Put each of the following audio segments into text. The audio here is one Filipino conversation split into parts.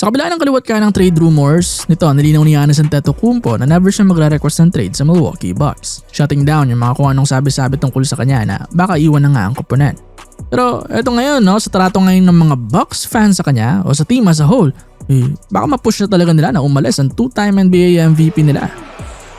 Sa kabila ng kaliwat ka ng trade rumors, nito nilinaw ni Giannis Antetokounmpo na never siya magre-request ng trade sa Milwaukee Bucks, shutting down yung mga kung anong sabi-sabi tungkol sa kanya na baka iwan na nga ang koponan. Pero eto ngayon sa trato ngayon ng mga Bucks fans sa kanya o sa team as a whole, baka ma-push na talaga nila na umalis ang 2-time NBA MVP nila.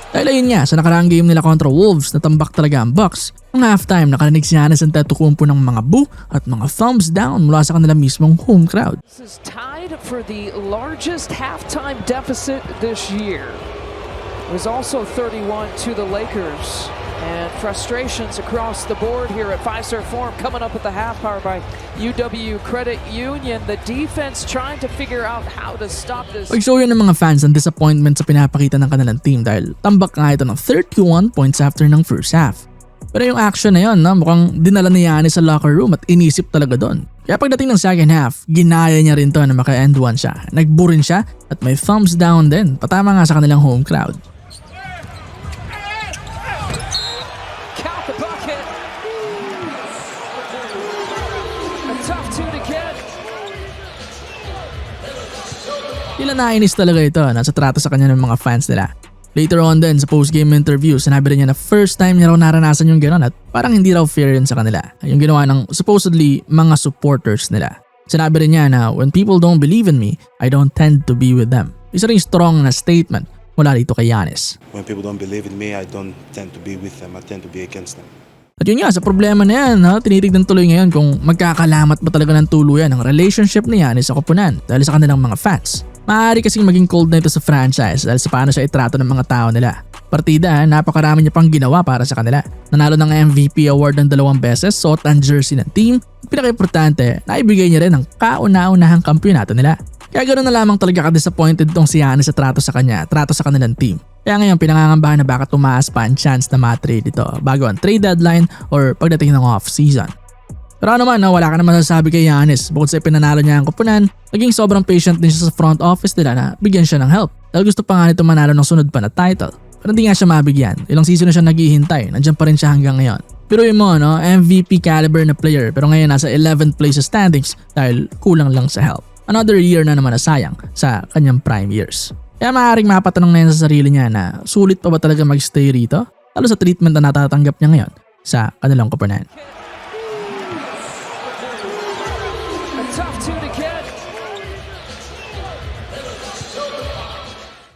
Dahil ayun nga, sa nakaraang game nila kontra Wolves, natambak talaga ang Bucks. Noong halftime, nakarinig si Giannis Antetokounmpo ng mga boo at mga thumbs down mula sa kanila mismong home crowd. This is tied for the largest halftime deficit this year. It was also 31 to the Lakers. And frustrations across the board here at Fiserv Forum coming up at the half, powered by UW Credit Union. The defense trying to figure out how to stop this. Pag-show yun ng mga fans ang disappointment sa pinapakita ng kanilang team dahil tambak nga ito ng 31 points after ng first half. Pero yung action na yun, mukhang dinala ni Giannis sa locker room at inisip talaga doon. Kaya pagdating ng second half, ginaya niya rin to na maka-end one siya. Nagburin siya at may thumbs down din, patama nga sa kanilang home crowd. Tila nainis talaga ito sa trato sa kanya ng mga fans nila. Later on din sa post-game interview, sinabi rin niya na first time niya raw naranasan yung gano'n at parang hindi raw fair yun sa kanila. Yung ginawa ng supposedly mga supporters nila. Sinabi rin niya na when people don't believe in me, I don't tend to be with them. Isa ring strong na statement mula dito kay Giannis. When people don't believe in me, I don't tend to be with them. I tend to be against them. At yun nga, sa problema na yan, tinitignan tuloy ngayon kung magkakalamat ba talaga ng tuluyan ang relationship ni Giannis sa koponan dahil sa kanilang mga fans. Maaari kasing maging cold na ito sa franchise dahil sa paano siya itrato ng mga tao nila. Partida, napakarami niya pang ginawa para sa kanila. Nanalo ng MVP award ng 2 beses, suot ang jersey ng team. At pinaka-importante, naibigay niya rin ang kauna-unahang kampyonato nila. Kaya ganoon na lamang talaga ka-disappointed tong si Giannis sa trato sa kanya, trato sa kanilang team. Kaya ngayon pinangangambahan na baka tumaas pa ang chance na ma-trade ito bago ang trade deadline or pagdating ng off-season. Pero ano man, wala ka naman sasabi kay Giannis. Bukod sa pinanalo niya ang koponan, naging sobrang patient din siya sa front office nila na bigyan siya ng help. Dahil gusto pa nga nito manalo ng sunod pa na title. Pero hindi nga siya mabigyan. Ilang season na siya naghihintay, nandiyan pa rin siya hanggang ngayon. Pero yun mo, MVP caliber na player pero ngayon nasa 11th place sa standings dahil kulang lang sa help. Another year na naman na sayang sa kanyang prime years. Kaya maaaring mapatanong na yan sa sarili niya na sulit pa ba talaga mag-stay rito? Lalo sa treatment na natatanggap niya ngayon sa kanilang koponan.